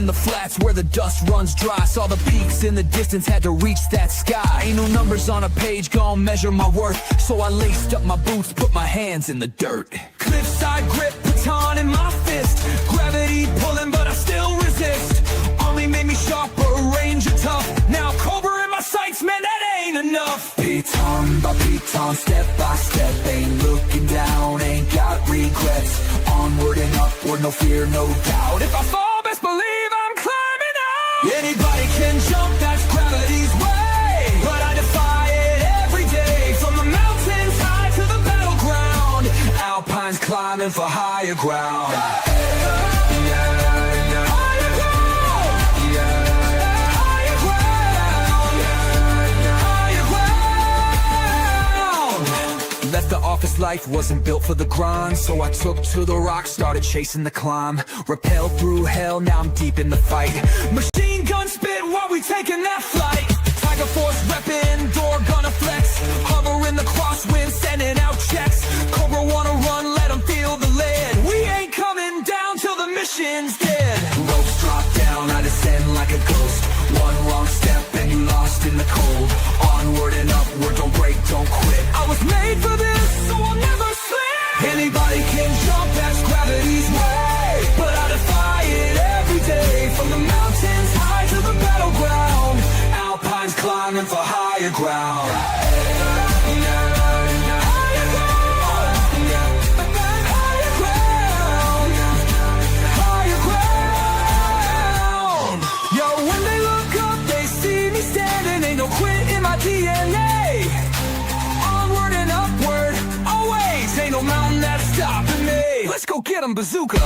in the flats where the dust runs dry. Saw the peaks in the distance, had to reach that sky. Ain't no numbers on a page gonna measure my worth, so I laced up my boots, put my hands in the dirt. Cliffside grip, baton in my fist, gravity pulling but I still resist. Only made me sharper, ranger tough. Now cobra in my sights, man, that ain't enough. Piton by piton, step by step, ain't looking down, ain't got regrets. Onward and upward, no fear, no doubt. If I fall, best believe I'm climbing out. Anybody can jump, that's gravity's way, but I defy it every day. From the mountains high to the battleground, Alpine's climbing for higher ground. Left the office life, wasn't built for the grind, so I took to the rocks, started chasing the climb. Repelled through hell, now I'm deep in the fight. Machine gun spit while we taking that flight. Tiger Force reppin', door gonna flex. Hover in the crosswind, sending out checks. Cobra wanna run, let 'em feel the lead. We ain't coming down till the mission's dead. Ropes drop down, I descend like a ghost. One wrong step and you lost in the cold. Onward and upward, don't break, don't quit. I was made for this, so I'll never slip. Anybody can jump, that's gravity's way, but I defy it every day. From the mountains high to the battleground, Alpine's climbing for higher ground. DNA. Onward and upward, always. Ain't no mountain that's stopping me. Let's go get 'em, bazooka.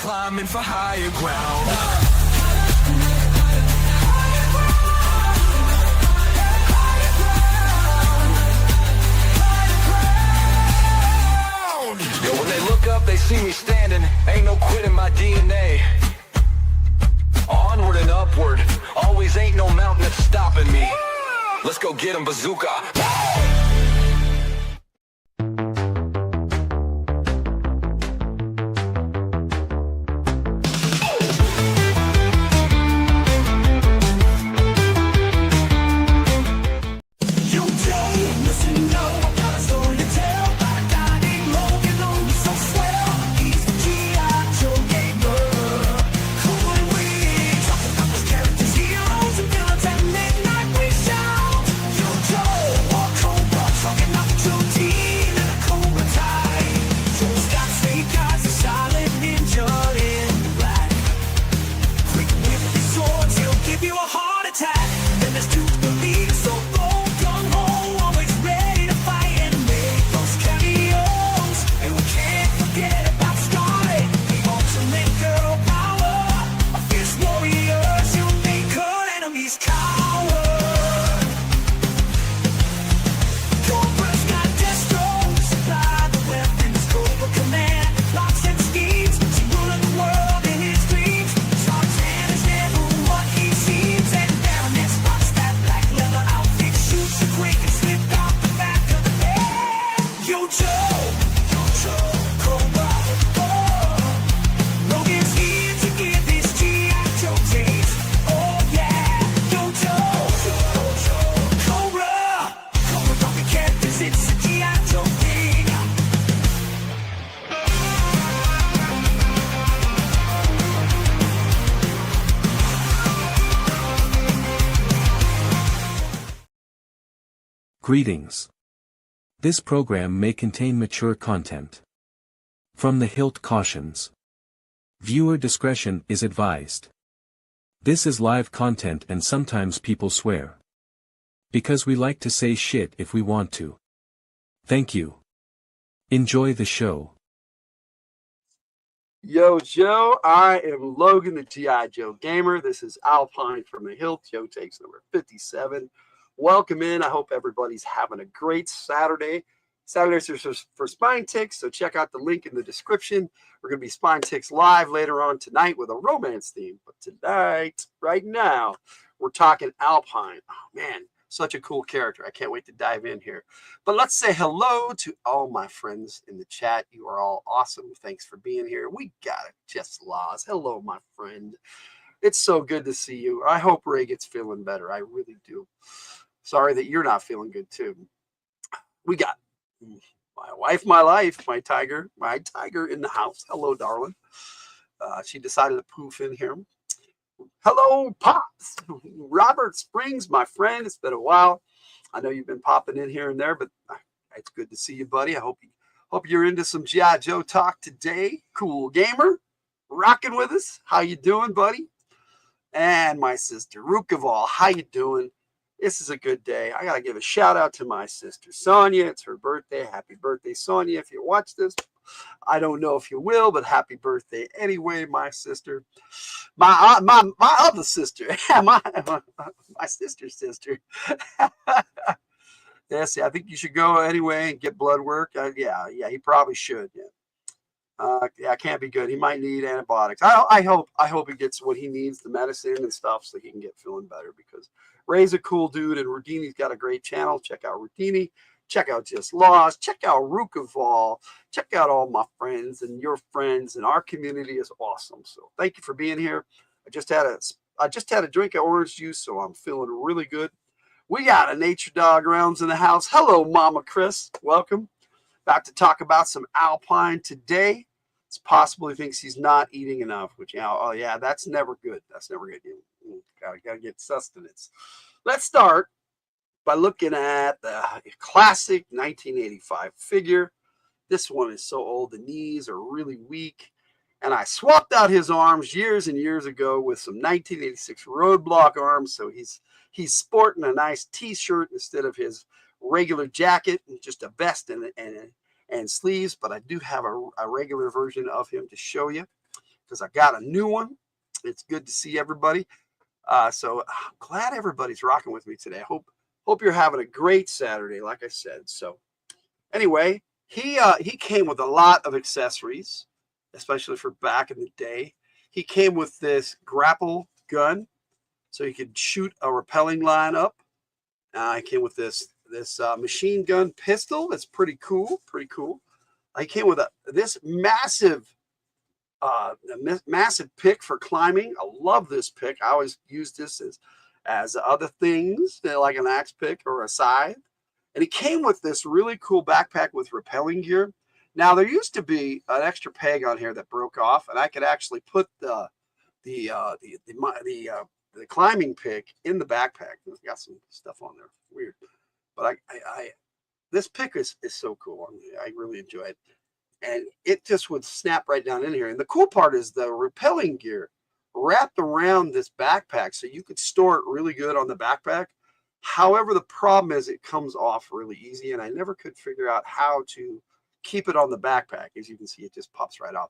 Climbing for higher ground. Yo, when they look up, they see me standing. Ain't no quitting my DNA. Onward and upward, always ain't no mountain that's stopping me. Let's go get 'em, bazooka. Greetings. This program may contain mature content. From the Hildt cautions. Viewer discretion is advised. This is live content and sometimes people swear. Because we like to say shit if we want to. Thank you. Enjoy the show. Yo, Joe, I am Logan, the G.I. Joe Gamer. This is Alpine from the Hildt. Joe takes number 57. Welcome in. I hope everybody's having a great Saturday. Saturdays are for Spine Ticks, so check out the link in the description. We're going to be Spine Ticks live later on tonight with a romance theme. But tonight, right now, we're talking Alpine. Oh, man, such a cool character. I can't wait to dive in here. But let's say hello to all my friends in the chat. You are all awesome. Thanks for being here. We got it. Just Laws. Hello, my friend. It's so good to see you. I hope Ray gets feeling better. I really do. Sorry that you're not feeling good, too. We got my wife, my life, my tiger in the house. Hello, darling. She decided to poof in here. Hello, Pops. Robert Springs, my friend. It's been a while. I know you've been popping in here and there, but it's good to see you, buddy. I hope you're into some G.I. Joe talk today. Cool gamer, rocking with us. How you doing, buddy? And my sister, Rukaval. How you doing? This is a good day. I got to give a shout out to my sister, Sonia. It's her birthday. Happy birthday, Sonia. If you watch this, I don't know if you will, but happy birthday anyway, my sister. My other sister. my sister's sister. Yes, I think you should go anyway and get blood work. Yeah, he probably should. Yeah. Yeah, can't be good. He might need antibiotics. I hope he gets what he needs, the medicine and stuff, so he can get feeling better, because Ray's a cool dude, and Rudini's got a great channel. Check out Rudini. Check out Just Laws. Check out Rukaval. Check out all my friends and your friends, and our community is awesome. So thank you for being here. I just had a drink of orange juice, so I'm feeling really good. We got a nature dog rounds in the house. Hello, Mama Chris. Welcome. About to talk about some Alpine today. It's possible he thinks he's not eating enough, which, oh yeah, that's never good. That's never good. Gotta get sustenance. Let's start by looking at the classic 1985 figure. This one is so old, the knees are really weak. And I swapped out his arms years and years ago with some 1986 Roadblock arms. So he's sporting a nice t-shirt instead of his regular jacket, and just a vest and sleeves. But I do have a regular version of him to show you, because I got a new one. It's good to see everybody. So I'm glad everybody's rocking with me today. I hope you're having a great Saturday, like I said. So anyway, he came with a lot of accessories, especially for back in the day. He came with this grapple gun, so he could shoot a rappelling line up. He came with this machine gun pistol. That's pretty cool. He came with this massive pick for climbing. I love this pick. I always use this as other things, like an axe pick or a scythe. And he came with this really cool backpack with rappelling gear. Now, there used to be an extra peg on here that broke off, and I could actually put the climbing pick in the backpack. It's got some stuff on there. Weird. But this pick is so cool. I really enjoy it. And it just would snap right down in here. And the cool part is the rappelling gear wrapped around this backpack, so you could store it really good on the backpack. However, the problem is it comes off really easy, and I never could figure out how to keep it on the backpack. As you can see, it just pops right off.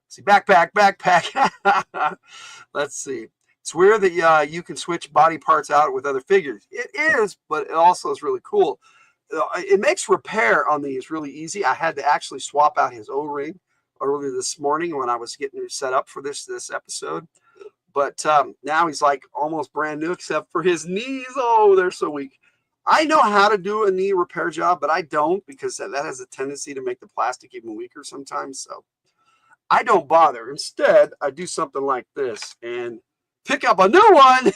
See, backpack. Let's see. It's weird that you can switch body parts out with other figures. It is, but it also is really cool. It makes repair on these really easy. I had to actually swap out his O-ring earlier this morning when I was getting it set up for this episode. But now he's like almost brand new, except for his knees. Oh, they're so weak. I know how to do a knee repair job, but I don't, because that has a tendency to make the plastic even weaker sometimes. So I don't bother. Instead, I do something like this and pick up a new one.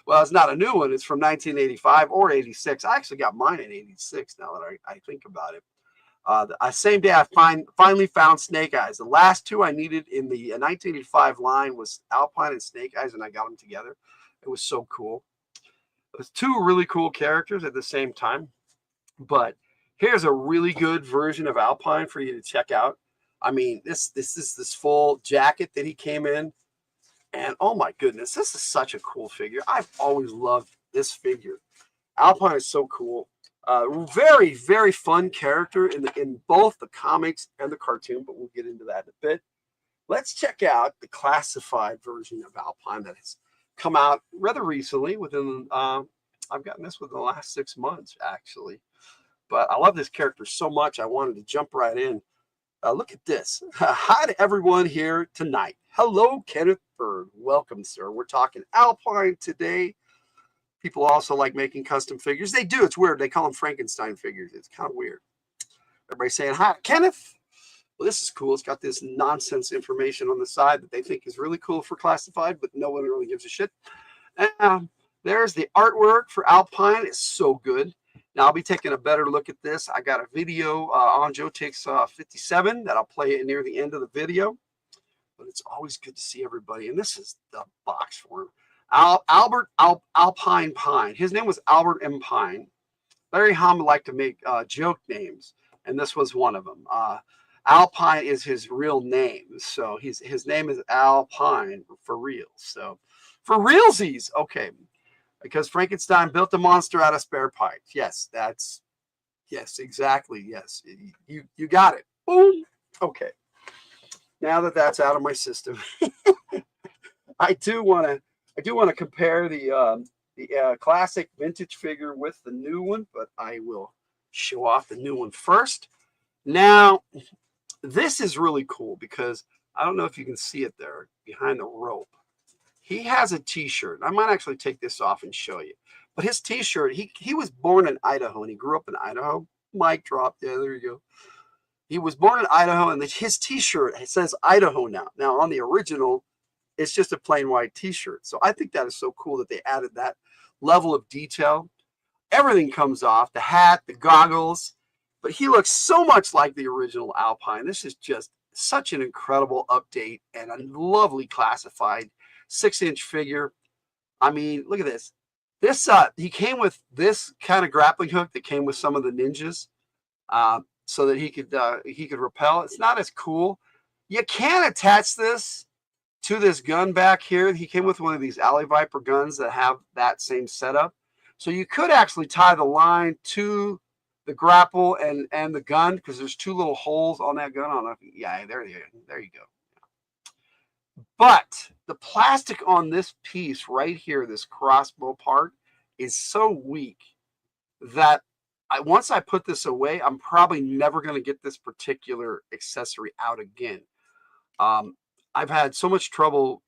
Well, it's not a new one. It's from 1985 or 86. I actually got mine in 86 now that I think about it. The same day I finally found Snake Eyes. The last two I needed in the 1985 line was Alpine and Snake Eyes, and I got them together. It was so cool. It was two really cool characters at the same time. But Here's a really good version of Alpine for you to check out. I mean, this is this full jacket that he came in. And oh my goodness, this is such a cool figure. I've always loved this figure. Alpine is so cool. Very, very fun character in both the comics and the cartoon, but we'll get into that in a bit. Let's check out the classified version of Alpine that has come out rather recently. I've gotten this within the last 6 months, actually. But I love this character so much, I wanted to jump right in. Look at this. Hi to everyone here tonight. Hello, Kenneth Bird. Welcome, sir. We're talking Alpine today. People also like making custom figures. They do. It's weird. They call them Frankenstein figures. It's kind of weird. Everybody saying hi, Kenneth. Well, this is cool. It's got this nonsense information on the side that they think is really cool for classified, but no one really gives a shit. And there's the artwork for Alpine. It's so good. Now, I'll be taking a better look at this. I got a video on Joe Takes 57 that I'll play near the end of the video. But it's always good to see everybody. And this is the box for him. Alpine Pine. His name was Albert M. Pine. Larry Hama liked to make joke names, and this was one of them. Alpine is his real name. So his name is Alpine for real. So for realsies. Okay. Because Frankenstein built a monster out of spare parts. Yes, exactly. Yes, you got it. Boom. Okay. Now that that's out of my system, I do want to compare the classic vintage figure with the new one, but I will show off the new one first. Now, this is really cool because I don't know if you can see it there behind the rope. He has a t-shirt. I might actually take this off and show you. But his t-shirt, he was born in Idaho and he grew up in Idaho. Mic drop. Yeah, there you go. He was born in Idaho and his t-shirt says Idaho now. Now on the original, it's just a plain white t-shirt. So I think that is so cool that they added that level of detail. Everything comes off, the hat, the goggles, but he looks so much like the original Alpine. This is just such an incredible update and a lovely classified 6-inch figure. I mean, look at this. He came with this kind of grappling hook that came with some of the ninjas, so that he could rappel. It's not as cool. You can attach this to this gun back here. He came with one of these Alley Viper guns that have that same setup. So you could actually tie the line to the grapple and the gun, because there's 2 little holes on that gun. I don't know if yeah, there you go. But the plastic on this piece right here, this crossbow part, is so weak that once I put this away, I'm probably never going to get this particular accessory out again. I've had so much trouble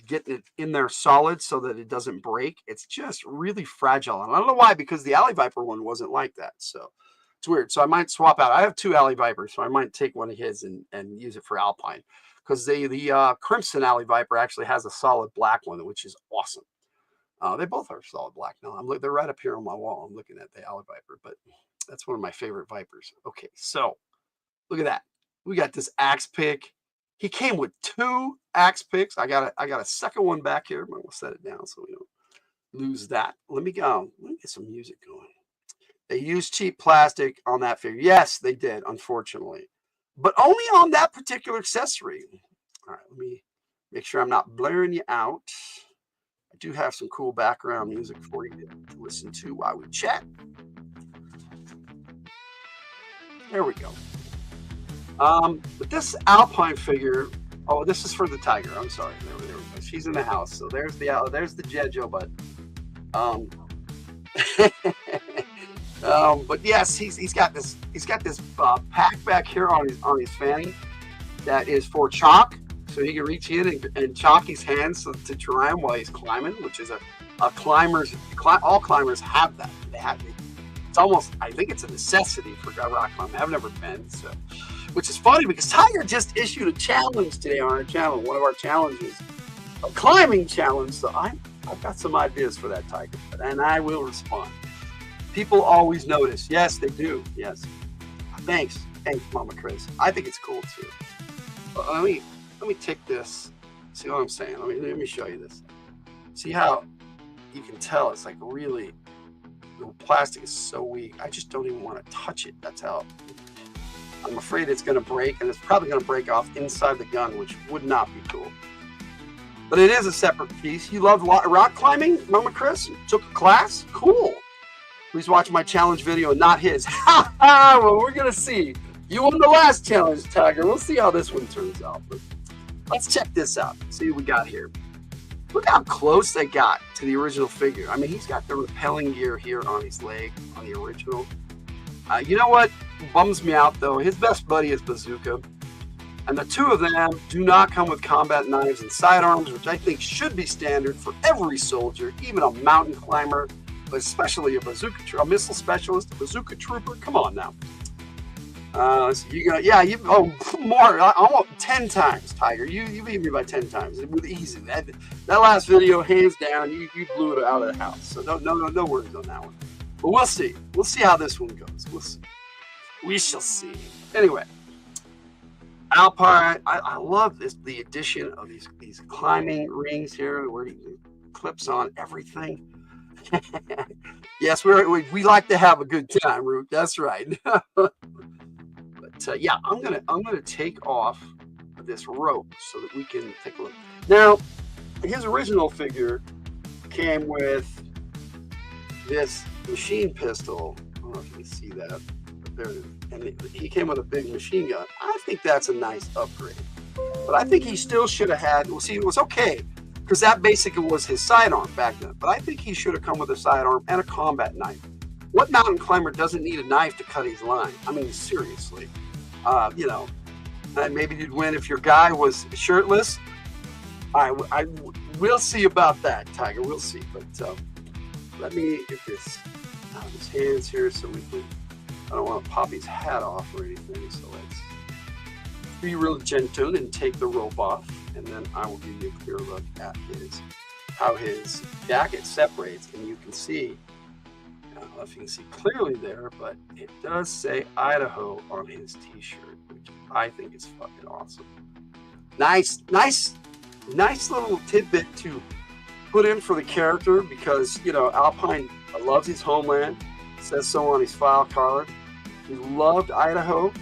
getting it in there solid so that it doesn't break. It's just really fragile. And I don't know why, because the Alley Viper one wasn't like that. So it's weird. So I might swap out. I have 2 Alley Vipers, so I might take one of his and use it for Alpine. Because the Crimson Alley Viper actually has a solid black one, which is awesome. They both are solid black now. They're right up here on my wall. I'm looking at the Alley Viper, but that's one of my favorite Vipers. Okay, so look at that. We got this axe pick. He came with 2 axe picks. I got a second one back here. I'm gonna set it down so we don't lose that. Let me get some music going. They used cheap plastic on that figure. Yes, they did, unfortunately. But only on that particular accessory. All right, let me make sure I'm not blaring you out. I do have some cool background music for you to listen to while we chat. There we go. But this Alpine figure, oh, this is for the tiger. I'm sorry. There we go. She's in the house. So there's the Jejo, but but yes, he's got this pack back here on his fanny that is for chalk, so he can reach in and chalk his hands to dry him while he's climbing, which is all climbers have that. It's almost, I think it's a necessity for rock climbing. I've never been, so, which is funny because Tiger just issued a challenge today on our channel, one of our challenges, a climbing challenge. So I've got some ideas for that, Tiger, and I will respond. People always notice. Yes, they do. Yes. Thanks, Mama Chris. I think it's cool too. But let me take this. See what I'm saying? Let me show you this. See how you can tell it's like really the plastic is so weak. I just don't even want to touch it. That's how. I'm afraid it's going to break, and it's probably going to break off inside the gun, which would not be cool. But it is a separate piece. You love rock climbing, Mama Chris? Took a class? Cool. Please watch my challenge video, not his. Ha ha! Well, we're going to see. You won the last challenge, Tiger. We'll see how this one turns out. But let's check this out. See what we got here. Look how close they got to the original figure. I mean, he's got the rappelling gear here on his leg, on the original. You know what bums me out, though? His best buddy is Bazooka. And the two of them do not come with combat knives and sidearms, which I think should be standard for every soldier, even a mountain climber, but especially a missile specialist, a bazooka trooper. Come on now. So you got, yeah, you, oh, more, almost 10 times, Tiger. You beat me by 10 times with easy. That last video, hands down, you blew it out of the house. So no worries on that one. But we'll see. We'll see how this one goes. We'll see. We shall see. Anyway, Alpine. I love the addition of these climbing rings here, where he clips on everything. Yes, we like to have a good time, Root. That's right. But yeah, I'm gonna take off this rope so that we can take a look. Now, his original figure came with this machine pistol. I don't know if you can see that, but there it is. And he came with a big machine gun. I think that's a nice upgrade. But I think he still should have had. Well, see, it was okay because that basically was his sidearm back then. But I think he should have come with a sidearm and a combat knife. What mountain climber doesn't need a knife to cut his line? I mean, seriously. You know, maybe you'd win if your guy was shirtless. We'll see about that, Tiger. We'll see. But let me get this out of his hands here so we can. I don't want to pop his hat off or anything. So let's be real gentle and take the rope off, and then I will give you a clear look at how his jacket separates, and you can see. I don't know if you can see clearly there, but it does say Idaho on his t-shirt, which I think is fucking awesome. Nice little tidbit to put in for the character because, you know, Alpine loves his homeland. It says so on his file card. He loved Idaho.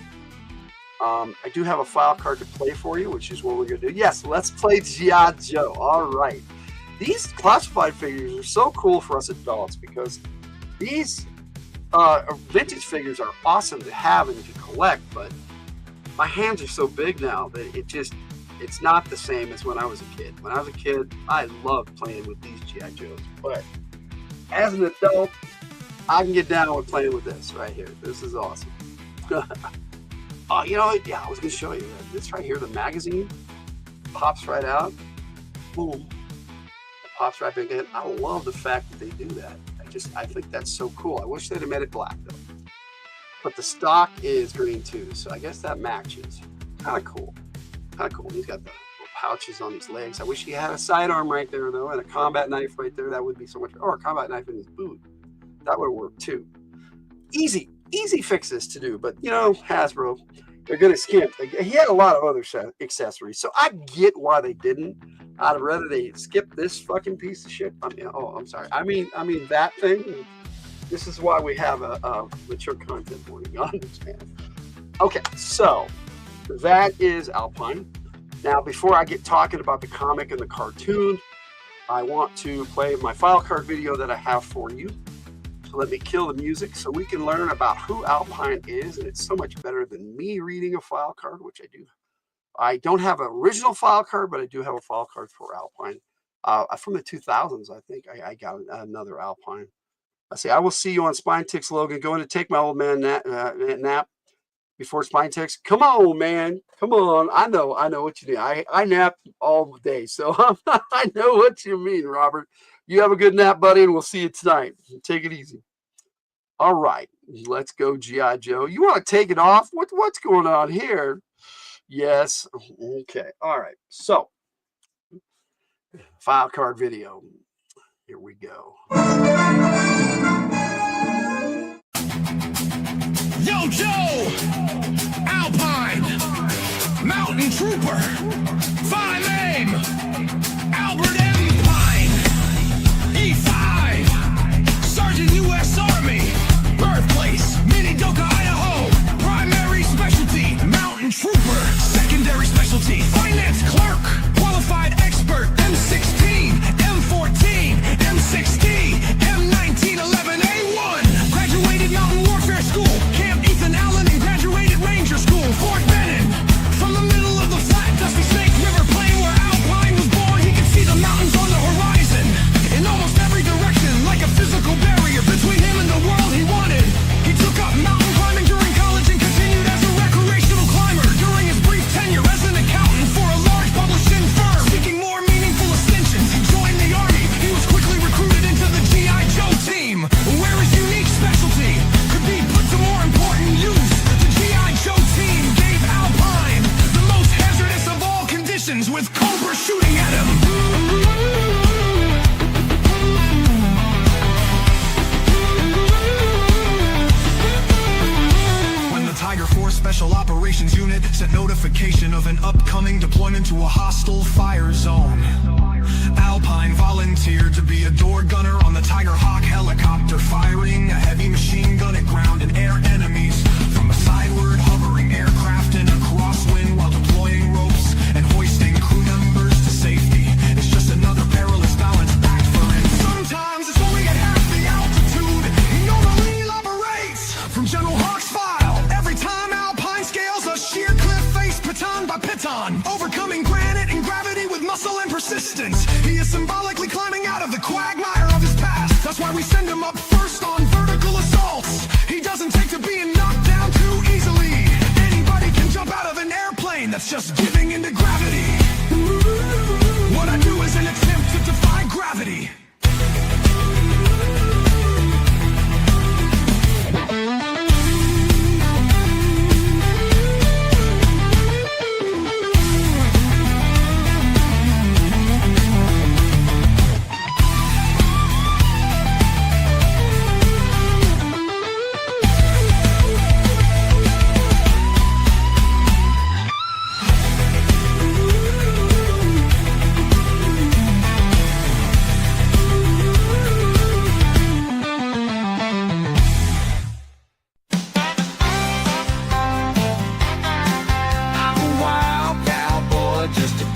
I do have a file card to play for you, which is what we're going to do. Yes, let's play G.I. Joe. All right. These classified figures are so cool for us adults because these vintage figures are awesome to have and to collect, but my hands are so big now that it's not the same as when I was a kid. When I was a kid, I loved playing with these G.I. Joes, but as an adult, I can get down with playing with this right here. This is awesome. Oh, you know what? Yeah, I was going to show you this right here, the magazine pops right out. Boom. It pops right back in. I love the fact that they do that. I think that's so cool. I wish they'd have made it black though. But the stock is green too, so I guess that matches. Kind of cool. Kind of cool. He's got the little pouches on his legs. I wish he had a sidearm right there though, and a combat knife right there. That would be so much. Or a combat knife in his boot. That would work too. Easy fixes to do. But you know, Hasbro, they're gonna skimp. He had a lot of other accessories, so I get why they didn't. I'd rather they skip this fucking piece of shit. I mean, oh, I'm sorry. I mean that thing. This is why we have a mature content warning on this channel. Okay, so that is Alpine. Now, before I get talking about the comic and the cartoon, I want to play my file card video that I have for you. So let me kill the music so we can learn about who Alpine is, and it's so much better than me reading a file card, which I do. I don't have an original file card, but I do have a file card for Alpine. From the 2000s, I think I got another Alpine. I say, I will see you on Spine Ticks, Logan. Going to take my old man nap before Spine Ticks. Come on, man. Come on. I know what you do. I nap all day, so I know what you mean, Robert. You have a good nap, buddy, and we'll see you tonight. Take it easy. All right. Let's go, G.I. Joe. You want to take it off? What's going on here? Yes. Okay. All right. So, file card video. Here we go. Yo, Joe! Alpine! Mountain Trooper! Fine name! Albert M. Pine! E5! Sergeant USR! lessons with Cobra shooting at him. When the Tiger Force Special Operations Unit sent notification of an upcoming deployment to a hostile fire zone, Alpine volunteered to be a door gunner on the Tiger Hawk helicopter, firing a heavy machine gun at ground and air enemies from a sideward hovering aircraft in a crosswind while deploying ropes and hoisting crew members to safety. It's just another perilous balance act for him. Sometimes it's only at half the altitude he normally operates. From General Hawk's file, every time Alpine scales a sheer cliff face piton by piton, overcoming granite and gravity with muscle and persistence. He is symbolically climbing out of the quagmire of his past. That's why we send him up first on vertical assaults. He doesn't take to being knocked down too easily. Anybody can jump out of an airplane that's just giving into gravity. What I do is an attempt to defy gravity.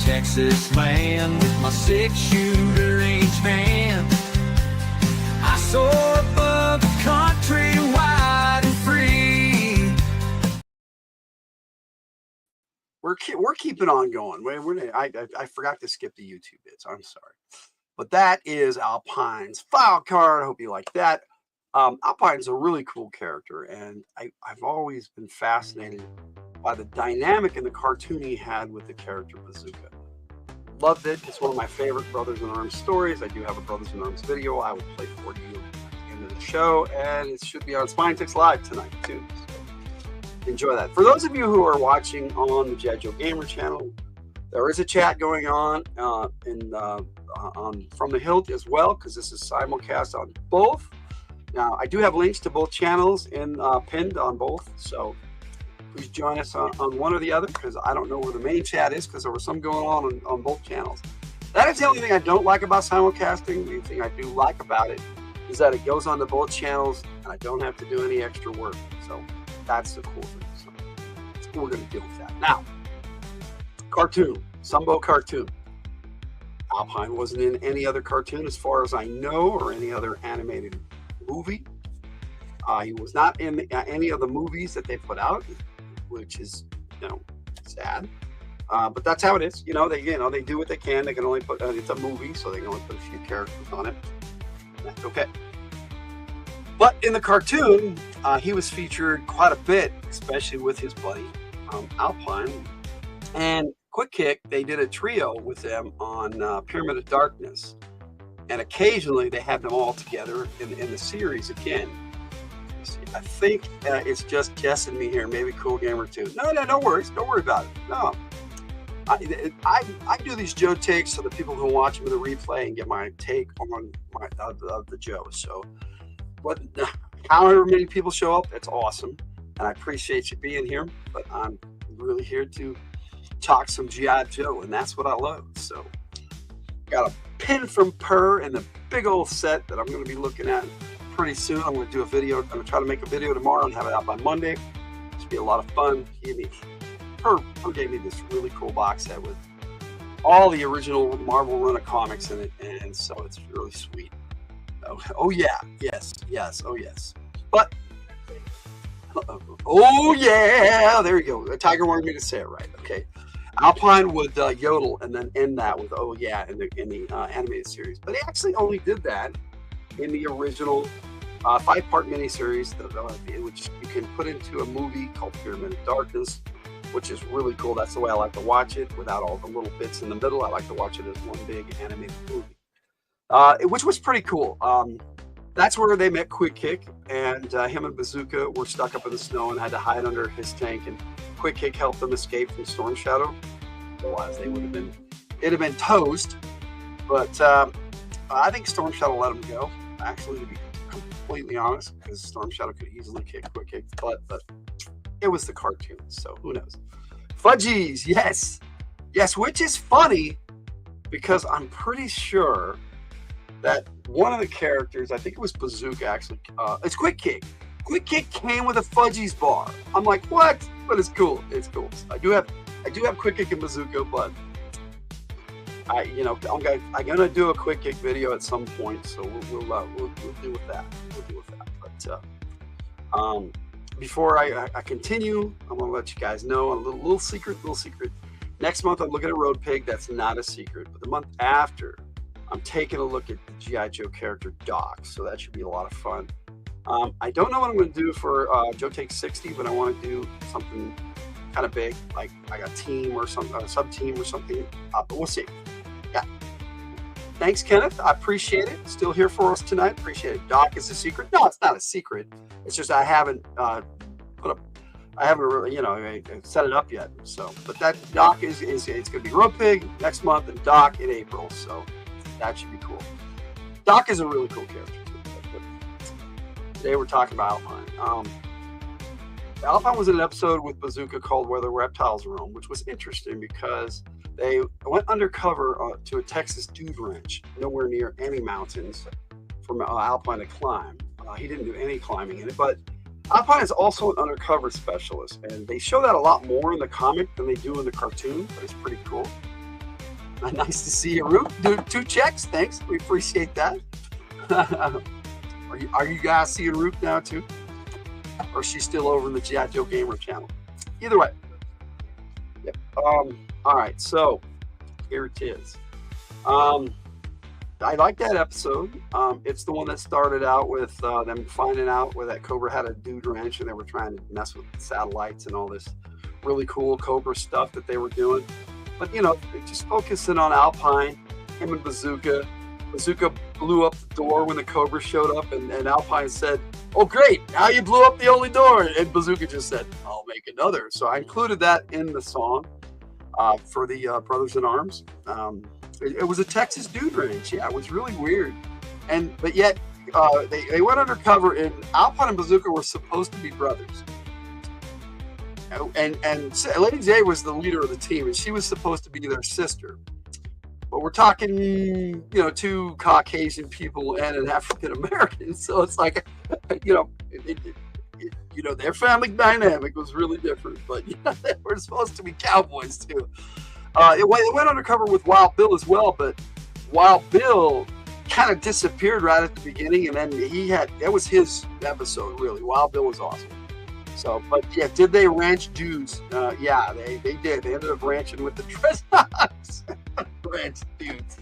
Texas man with my 6-shooter each hand. I soar above the country wide and free. We're keeping on going. I forgot to skip the YouTube bits. I'm sorry, but that is Alpine's file card. I hope you like that. Alpine's a really cool character, and I've always been fascinated by the dynamic in the cartoon he had with the character Bazooka. Loved it. It's one of my favorite Brothers in Arms stories. I do have a Brothers in Arms video I will play for you at the end of the show, and it should be on Spinetix Live tonight too. So enjoy that. For those of you who are watching on the Jadjo Gamer channel, there is a chat going on from the Hildt as well, because this is simulcast on both. Now, I do have links to both channels pinned on both, so please join us on one or the other, because I don't know where the main chat is, because there was some going on both channels. That is the only thing I don't like about simulcasting. The thing I do like about it is that it goes onto both channels, and I don't have to do any extra work. So that's the cool thing. So we're going to deal with that. Now, cartoon, Sumbo cartoon. Alpine wasn't in any other cartoon as far as I know, or any other animated movie. He was not in any of the movies that they put out, which is, sad. But that's how it is. They do what they can. They can only put it's a movie, so they can only put a few characters on it. That's okay. But in the cartoon, he was featured quite a bit, especially with his buddy Alpine. And Quick Kick, they did a trio with them on Pyramid of Darkness, and occasionally they had them all together in the series again. I think it's just Jess and me here, maybe Cool Gamer too. No worries. Don't worry about it. No. I do these Joe takes so that people can watch me the replay and get my take on the Joe. So, however many people show up, it's awesome. And I appreciate you being here. But I'm really here to talk some G.I. Joe, and that's what I love. So, got a pin from Purr and the big old set that I'm going to be looking at pretty soon. I'm going to do a video. I'm going to try to make a video tomorrow and have it out by Monday. It should be a lot of fun. Purr gave me this really cool box set with all the original Marvel run of comics in it, and so it's really sweet. Oh yeah, yes, oh yes. But oh yeah, there you go. Tiger wanted me to say it right. Okay, Alpine would yodel and then end that with "oh yeah" in the animated series, but he actually only did that in the original 5-part miniseries, which you can put into a movie called Pyramid of Darkness, which is really cool. That's the way I like to watch it, without all the little bits in the middle. I like to watch it as one big animated movie, which was pretty cool. That's where they met Quick Kick, and him and Bazooka were stuck up in the snow and had to hide under his tank, and Quick Kick helped them escape from Storm Shadow. Otherwise, it'd have been toast. But I think Storm Shadow let him go. Actually, to be completely honest, because Storm Shadow could easily quick kick the butt, but it was the cartoon, so who knows? Fudgies, yes, which is funny because I'm pretty sure that one of the characters, I think it was Bazooka, actually, it's Quick Kick. Quick Kick came with a Fudgies bar. I'm like, what? But it's cool. It's cool. I do have Quick Kick and Bazooka, but I'm gonna do a Quick Kick video at some point, so we'll deal with that. But before I continue, I'm gonna let you guys know a little secret. Next month I'm looking at Road Pig. That's not a secret. But the month after, I'm taking a look at the G.I. Joe character Doc. So that should be a lot of fun. I don't know what I'm going to do for Joe Takes 60, but I want to do something kind of big, like a team or something, a sub-team or something. But we'll see. Yeah. Thanks, Kenneth. I appreciate it. Still here for us tonight. Appreciate it. Doc is a secret. No, it's not a secret. It's just I haven't really, set it up yet. So, but that Doc is it's going to be Road Pig next month and Doc in April. So that should be cool. Doc is a really cool character too. Today we're talking about Alpine. Alpine was in an episode with Bazooka called Where the Reptiles Roam, which was interesting because they went undercover to a Texas dude ranch, nowhere near any mountains for Alpine to climb. He didn't do any climbing in it, but Alpine is also an undercover specialist, and they show that a lot more in the comic than they do in the cartoon, but it's pretty cool. Nice to see you, Root. 2 checks, thanks. We appreciate that. Are you guys seeing Root now too? Or is she still over in the G.I. Joe Gamer channel? Either way. Yep. All right, so here it is. I like that episode. It's the one that started out with them finding out where that Cobra had a dude ranch and they were trying to mess with satellites and all this really cool Cobra stuff that they were doing. But, just focusing on Alpine, him and Bazooka. Bazooka blew up the door when the Cobra showed up, and Alpine said, "Oh, great, now you blew up the only door." And Bazooka just said, "I'll make another." So I included that in the song for the Brothers in Arms. It was a Texas dude ranch. Yeah, it was really weird. But yet, they went undercover, and Alpine and Bazooka were supposed to be brothers. And Lady J was the leader of the team, and she was supposed to be their sister. But we're talking, 2 Caucasian people and an African American, so it's like, their family dynamic was really different. But they were supposed to be cowboys too. It went undercover with Wild Bill as well, but Wild Bill kind of disappeared right at the beginning, and then that was his episode, really. Wild Bill was awesome. So, but yeah, did they ranch dudes? Yeah, they did. They ended up ranching with the Dreadnoughts. Ranch dudes.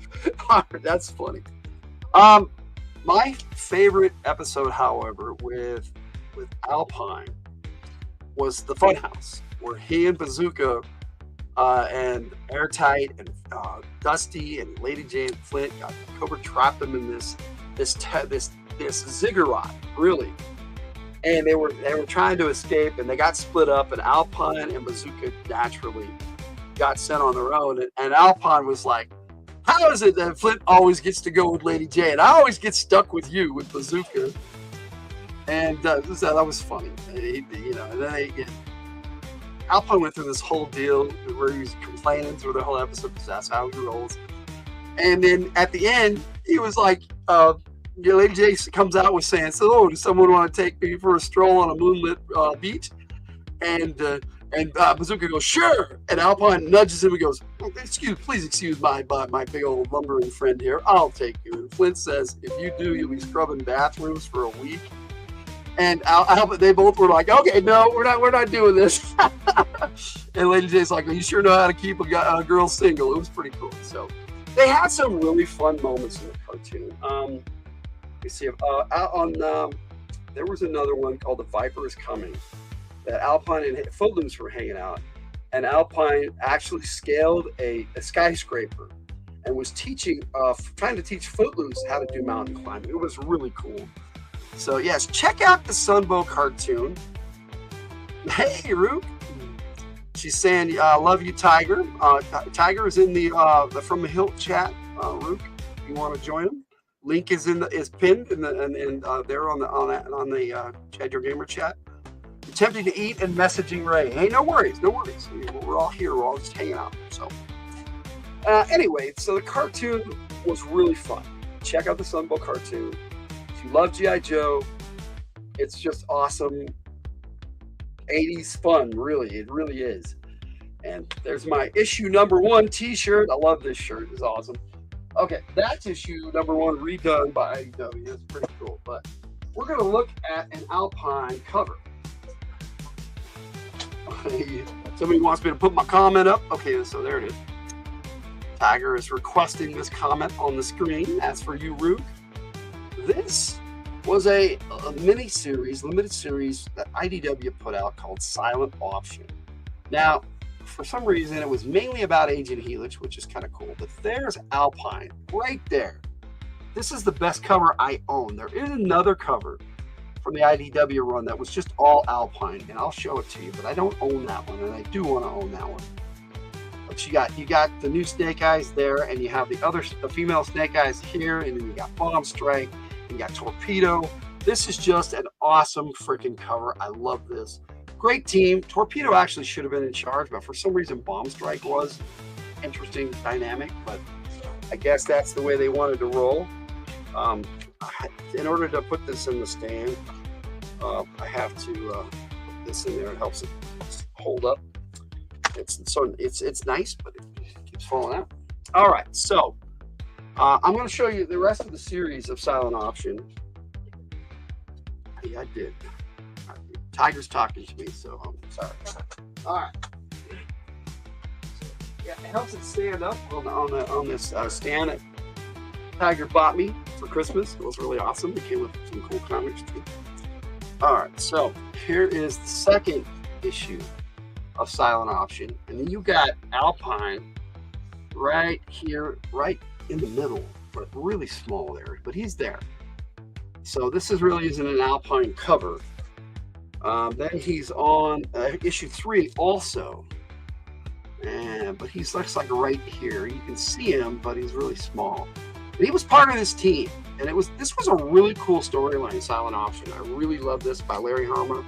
That's funny. My favorite episode, however, with Alpine was the Funhouse, where he and Bazooka and Airtight and Dusty and Lady J and Flint got Cobra trapped them in this ziggurat, really. And they were trying to escape, and they got split up, and Alpine and Bazooka naturally got sent on their own. And Alpine was like, "How is it that Flint always gets to go with Lady J, and I always get stuck with you, with Bazooka?" And that was funny. And then Alpine went through this whole deal where he was complaining through the whole episode because that's how he rolls. And then at the end, he was like, Lady J comes out with saying, "So, does someone want to take me for a stroll on a moonlit beach?" And Bazooka goes, "Sure." And Alpine nudges him and goes, Please excuse my big old lumbering friend here. I'll take you." And Flint says, "If you do, you'll be scrubbing bathrooms for a week." And they both were like, "Okay, no, we're not doing this." And Lady J's like, "Well, you sure know how to keep a girl single." It was pretty cool. So they had some really fun moments in the cartoon. Let me see. There was another one called The Viper is Coming that Alpine and Footloose were hanging out, and Alpine actually scaled a skyscraper and was trying to teach Footloose how to do mountain climbing. It was really cool. So yes, check out the Sunbow cartoon. Hey, Rook. She's saying, "Love you, Tiger." Tiger is in the from the Hildt chat. Rook, if you want to join him, link is pinned in the there on the Chad Your Gamer chat. Attempting to eat and messaging Ray. Hey, no worries, no worries. We're all here. We're all just hanging out. So anyway, so the cartoon was really fun. Check out the Sunbow cartoon. If you love G.I. Joe, it's just awesome. 80s fun, really. It really is. And there's my issue #1 t-shirt. I love this shirt. It's awesome. Okay, that's issue #1 redone by IDW. It's pretty cool. But we're going to look at an Alpine cover. Somebody wants me to put my comment up. Okay, so there it is. Tiger is requesting this comment on the screen. As for you, Rook, this was a mini series, limited series that IDW put out called Silent Option. Now, for some reason, it was mainly about Agent Hildt, which is kind of cool. But there's Alpine right there. This is the best cover I own. There is another cover from the IDW run that was just all Alpine, and I'll show it to you. But I don't own that one, and I do want to own that one. But you got the new Snake Eyes there, and you have the female Snake Eyes here, and then you got Bomb Strike. You got Torpedo. This is just an awesome freaking cover. I love this. Great team. Torpedo actually should have been in charge, but for some reason Bomb Strike was. Interesting dynamic, but I guess that's the way they wanted to roll. In order to put this in the stand, I have to put this in there. It helps it hold up. It's nice, but it keeps falling out. All right, so I'm going to show you the rest of the series of Silent Option. Yeah, I did. Tiger's talking to me, so I'm sorry. All right. Yeah, it helps it stand up on this stand that Tiger bought me for Christmas. It was really awesome. It came with some cool comics too. All right, so here is the second issue of Silent Option, and then you got Alpine right here, right in the middle, but really small there, but he's there. So this really isn't an Alpine cover. Then he's on issue 3 also, but he's looks like right here. You can see him, but he's really small. But he was part of this team, and this was a really cool storyline, Silent Option. I really love this by Larry Hama.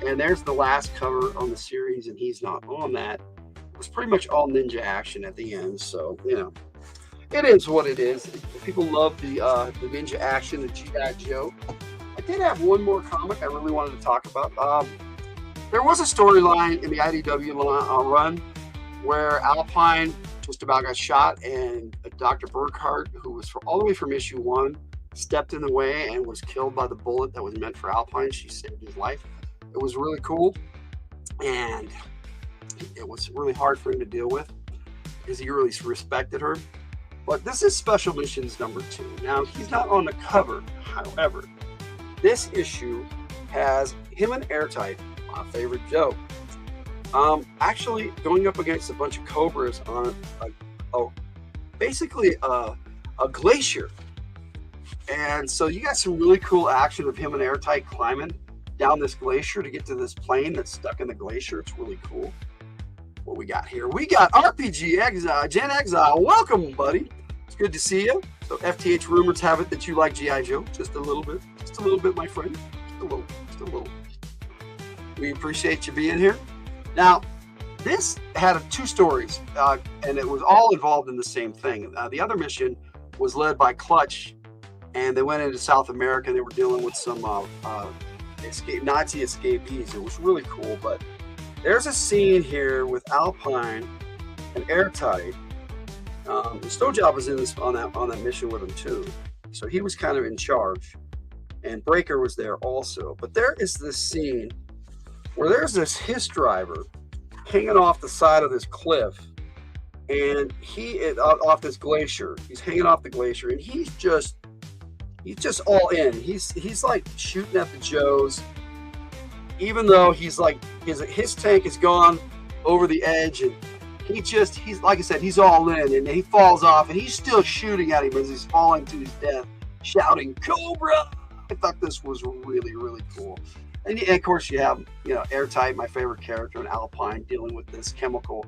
And there's the last cover on the series, and he's not on that. It was pretty much all ninja action at the end, so it is what it is. People love the ninja action, the G.I. Joe. I did have one more comic I really wanted to talk about. There was a storyline in the IDW run where Alpine just about got shot, and Dr. Burkhart, who was all the way from issue 1, stepped in the way and was killed by the bullet that was meant for Alpine. She saved his life. It was really cool, and it was really hard for him to deal with because he really respected her. But this is Special Missions #2. Now, he's not on the cover, however. This issue has him and Airtight, my favorite Joe, actually going up against a bunch of Cobras on basically a glacier. And so you got some really cool action of him and Airtight climbing down this glacier to get to this plane that's stuck in the glacier. It's really cool. What we got here? We got RPG Exile, Gen Exile. Welcome, buddy. It's good to see you. So FTH rumors have it that you like G.I. Joe. Just a little bit. Just a little bit, my friend. Just a little. Just a little. We appreciate you being here. Now, this had 2 stories, and it was all involved in the same thing. The other mission was led by Clutch, and they went into South America, and they were dealing with some Nazi escapees. It was really cool, but there's a scene here with Alpine and Airtight. Stojob was in this on that mission with him too, so he was kind of in charge, and Breaker was there also. But there is this scene where there's this HISS driver hanging off the side of this cliff, and he is off this glacier. He's hanging off the glacier, and he's just all in. He's like shooting at the Joes, even though he's like his tank is gone over the edge, and he's like I said, he's all in, and he falls off, and he's still shooting at him as he's falling to his death, shouting "Cobra!" I thought this was really, really cool. And of course you have, Airtight, my favorite character, and Alpine dealing with this chemical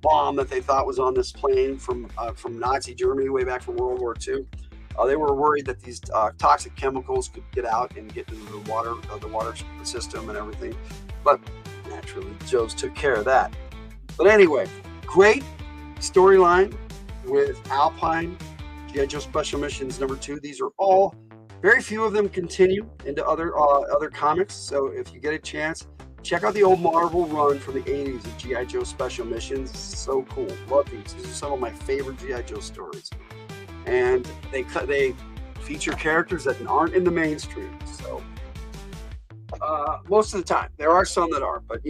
bomb that they thought was on this plane from Nazi Germany way back from World War II. They were worried that these toxic chemicals could get out and get into the water system and everything. But naturally, Joe's took care of that. But anyway, great storyline with Alpine, G.I. Joe Special Missions #2. These are all, very few of them continue into other comics. So if you get a chance, check out the old Marvel run from the 80s of G.I. Joe Special Missions. So cool. Love these. These are some of my favorite G.I. Joe stories. And they feature characters that aren't in the mainstream. So most of the time, there are some that are, but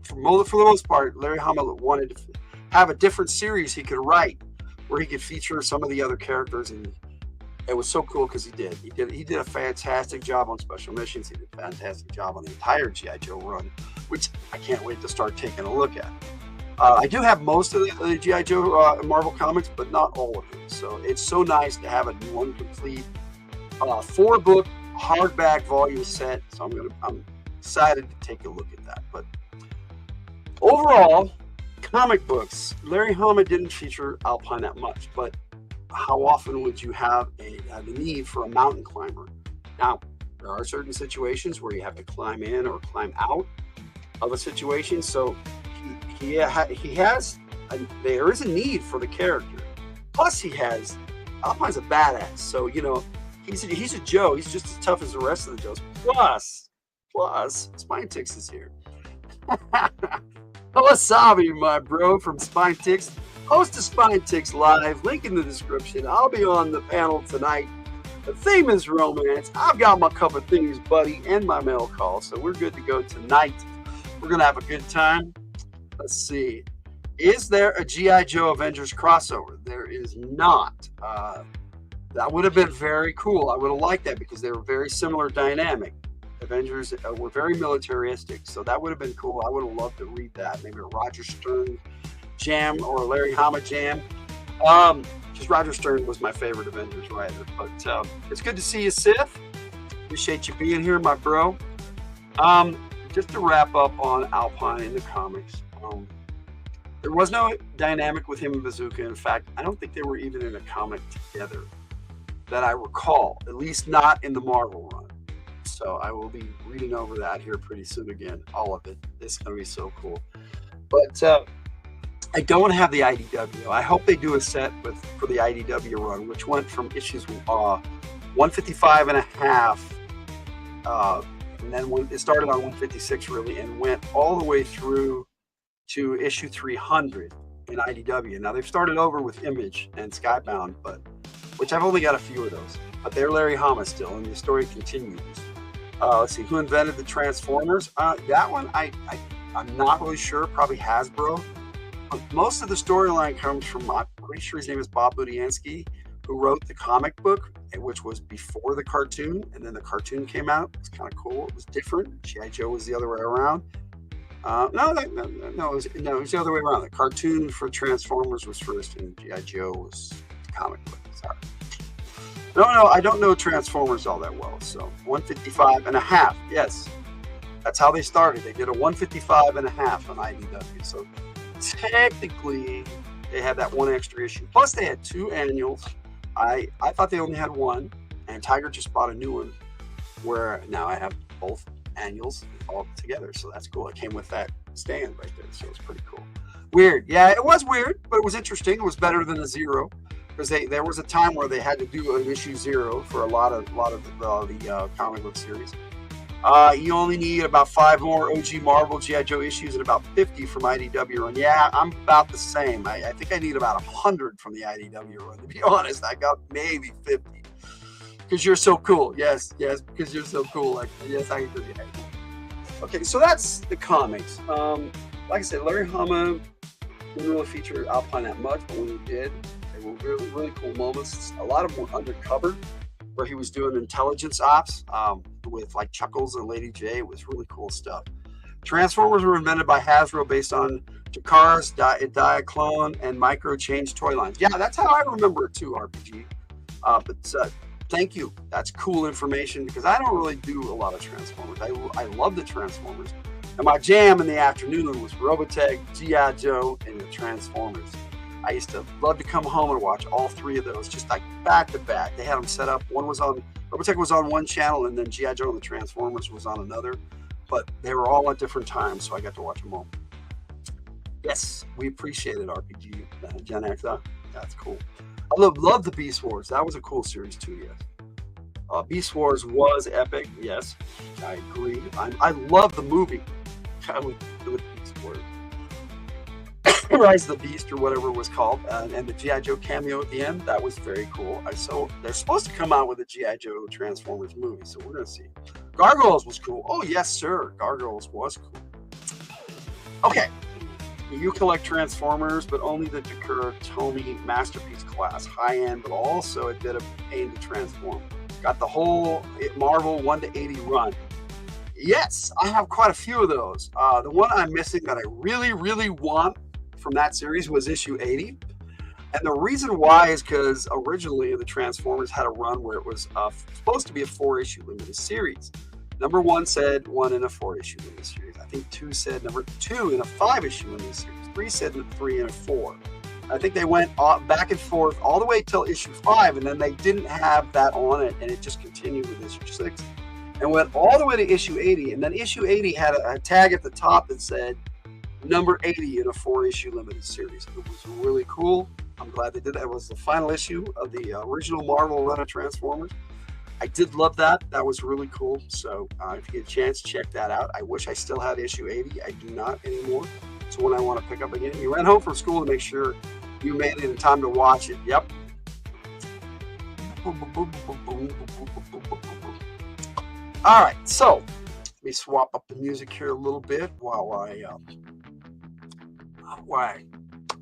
for the most part, Larry Hama wanted to have a different series he could write where he could feature some of the other characters, and it was so cool because he did a fantastic job on Special Missions. He did a fantastic job on the entire G.I. Joe run, which I can't wait to start taking a look at. I do have most of the G.I. Joe Marvel comics, but not all of them. So it's so nice to have one complete 4-book hardback volume set. So I'm excited to take a look at that. But overall, comic books, Larry Hama didn't feature Alpine that much, but how often would you have the need for a mountain climber? Now, there are certain situations where you have to climb in or climb out of a situation. So there is a need for the character. Plus Alpine's a badass. So, he's a Joe. He's just as tough as the rest of the Joes. Plus, Spine Tix is here. Wasabi, my bro, from Spine Tix. Host of Spine Tix Live. Link in the description. I'll be on the panel tonight. The theme is romance. I've got my cup of things, buddy, and my mail call. So we're good to go tonight. We're going to have a good time. Let's see. Is there a G.I. Joe Avengers crossover? There is not. That would have been very cool. I would have liked that because they were very similar dynamic. Avengers were very militaristic, so that would have been cool. I would have loved to read that. Maybe a Roger Stern jam or a Larry Hama jam. Because Roger Stern was my favorite Avengers writer. But it's good to see you, Sith. Appreciate you being here, my bro. Just to wrap up on Alpine in the comics. There was no dynamic with him and Bazooka. In fact, I don't think they were even in a comic together that I recall, at least not in the Marvel run. So I will be reading over that here pretty soon again, all of it. It's going to be so cool. But I don't have the IDW. I hope they do a set for the IDW run, which went from issues 155 and a half, and then when it started on 156 really, and went all the way through to issue 300 in IDW. Now they've started over with Image and Skybound, which I've only got a few of those, but they're Larry Hama still, and the story continues. Let's see, who invented the Transformers? That one, I'm not really sure, probably Hasbro. Most of the storyline comes from, I'm pretty sure his name is Bob Budiansky, who wrote the comic book, which was before the cartoon, and then the cartoon came out. It was kind of cool. It was different. G.I. Joe was the other way around. No, it was the other way around. The cartoon for Transformers was first, and G.I. Joe was the comic book. Sorry. No, I don't know Transformers all that well. So 155 and a half. Yes, that's how they started. They did a 155 and a half on IDW. So technically, they had that one extra issue. Plus, they had 2 annuals. I thought they only had one, and Tiger just bought a new one, where now I have both annuals all together. So that's cool. It came with that stand right there, so it's pretty cool. Weird. Yeah, it was weird, but it was interesting. It was better than a 0, because there was a time where they had to do an issue 0 for a lot of the comic book series. You only need about 5 more OG Marvel G.I. Joe issues and about 50 from IDW run. Yeah, I'm about the same. I think I need about 100 from the IDW run, to be honest. I got maybe 50. Because you're so cool. Yes, because you're so cool. Yes, I agree. Okay, so that's the comics. Like I said, Larry Hama didn't really feature Alpine that much, but when he did, they were really, really cool moments. A lot of them were undercover, where he was doing intelligence ops with like Chuckles and Lady J. It was really cool stuff. Transformers were invented by Hasbro based on Takara's Diaclone and Micro Change toy lines. Yeah, that's how I remember it too, RPG. But thank you. That's cool information because I don't really do a lot of Transformers. I love the Transformers. And my jam in the afternoon was Robotech, G.I. Joe, and the Transformers. I used to love to come home and watch all three of those, just like back to back. They had them set up. Robotech was on one channel, and then G.I. Joe and the Transformers was on another. But they were all at different times, so I got to watch them all. Yes, we appreciate it, RPG Gen X. That's cool. I love the Beast Wars. That was a cool series too. Yes, Beast Wars was epic. Yes, I agree. I love the movie. With Beast Wars, Rise of the Beast or whatever it was called, and the G.I. Joe cameo at the end. That was very cool. So they're supposed to come out with a G.I. Joe Transformers movie, so we're gonna see. Gargoyles was cool. Oh yes, sir. Gargoyles was cool. Okay. You collect Transformers, but only the Takara Masterpiece class, high end, but also a bit of pain to transform. Got the whole Marvel 1 to 80 run. Yes, I have quite a few of those. The one I'm missing that I really, really want from that series was issue 80. And the reason why is because originally the Transformers had a run where it was supposed to be a 4-issue limited series. Number 1 said 1 in a 4-issue limited series. I think 2 said number 2 in a 5-issue limited series. 3 said 3 in a 4. I think they went back and forth all the way till issue 5, and then they didn't have that on it, and it just continued with issue 6. And went all the way to issue 80, and then issue 80 had a tag at the top that said number 80 in a 4-issue limited series. It was really cool. I'm glad they did that. It was the final issue of the original Marvel run of Transformers. I did love that. That was really cool. So if you get a chance, check that out. I wish I still had issue 80. I do not anymore. It's one I want to pick up again. You ran home from school to make sure you made it in time to watch it. Yep. All right, so let me swap up the music here a little bit while I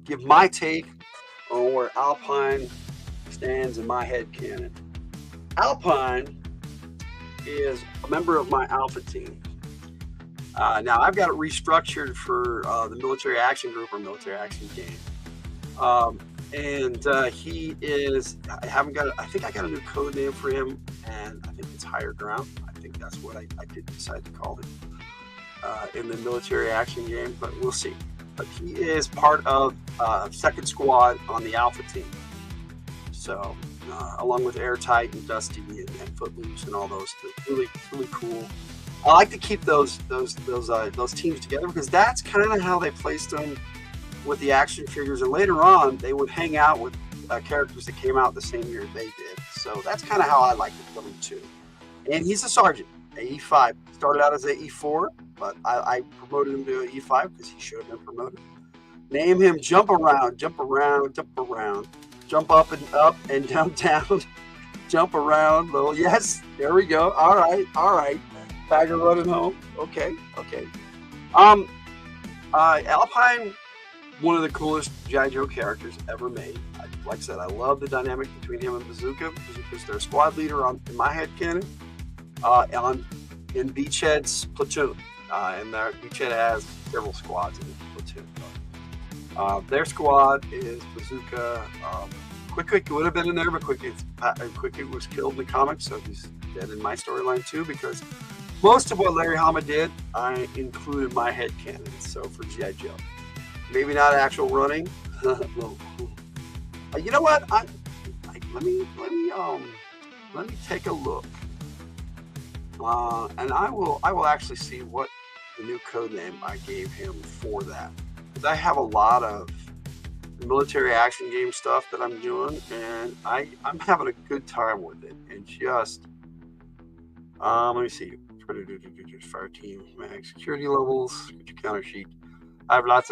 give my take on where Alpine stands in my head canon. Alpine is a member of my Alpha team. Now I've got it restructured for the military action group or military action game. He is, I think I got a new code name for him, and I think it's Higher Ground. I think that's what I did decide to call it in the military action game, but we'll see. But he is part of second squad on the Alpha team. So along with Airtight and Dusty and Footloose and all those, really, really cool. I like to keep those teams together because that's kind of how they placed them with the action figures, and later on they would hang out with characters that came out the same year they did. So that's kind of how I like to put him too. And he's a sergeant, AE5. Started out as AE4, but I promoted him to an E5 because he should have been promoted. Name him Jump Around, Jump Around, Jump Around, Jump Up and Down, Down, Jump Around. Little, yes, there we go. All right. Tiger running home. Okay. Alpine, one of the coolest G.I. Joe characters ever made. Like I said, I love the dynamic between him and Bazooka. Bazooka's their squad leader in my head canon. In Beachhead's platoon, and Beachhead has several squads in the platoon. Their squad is Bazooka. Quick would have been in there, but Quick was killed in the comics, so he's dead in my storyline too. Because most of what Larry Hama did, I included my head canon. So for G.I. Joe, maybe not actual running. You know what? Let me take a look. And I will actually see what the new code name I gave him for that, because I have a lot of military action game stuff that I'm doing, and I'm having a good time with it. And just let me see, fire team, mag, security levels, counter sheet. I have lots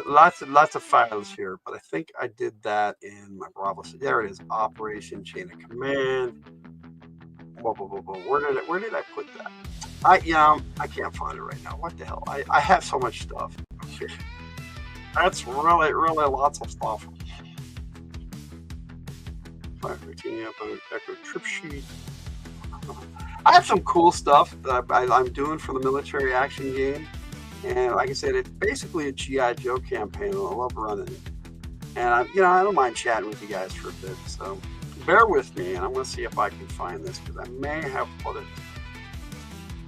of files here, but I think I did that in my Bravo. There it is, Operation Chain of Command. Where did I put that? I can't find it right now. What the hell? I have so much stuff. That's really lots of stuff. 513 Echo trip sheet. I have some cool stuff that I'm doing for the military action game, and like I said, it's basically a G.I. Joe campaign, and I love running it. And I don't mind chatting with you guys for a bit. So bear with me, and I'm going to see if I can find this, because I may have put it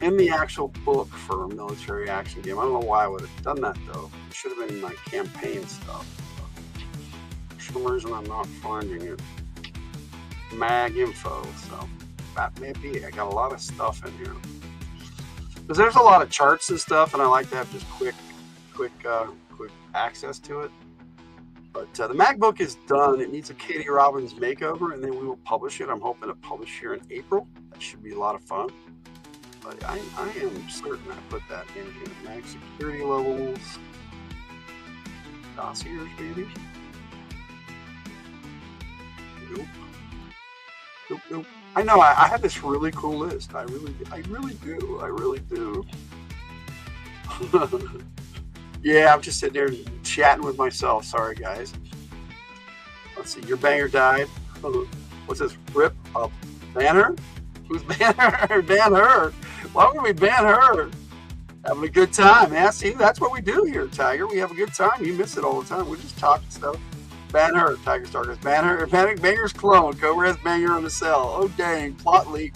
in the actual book for a military action game. I don't know why I would have done that, though. It should have been in my campaign stuff. For some reason, I'm not finding it. Mag info, so that may be. I got a lot of stuff in here. Because there's a lot of charts and stuff, and I like to have just quick access to it. But the Mag book is done. It needs a Katie Robbins makeover, and then we will publish it. I'm hoping to publish here in April. That should be a lot of fun. But I am certain I put that in here. Mag security levels. Dossiers, maybe? Nope. Nope. I know, I have this really cool list. I really do. Yeah, I'm just sitting there chatting with myself. Sorry, guys. Let's see. Your banger died. What's this? Rip up Banner? Who's Banner? Ban her. Why would we ban her? Having a good time, man. See, that's what we do here, Tiger. We have a good time. You miss it all the time. We're just talking stuff. Ban her, Tiger Starkers. Ban her. Banger's clone. Cobra has Banger on the cell. Oh, dang. Plot leak.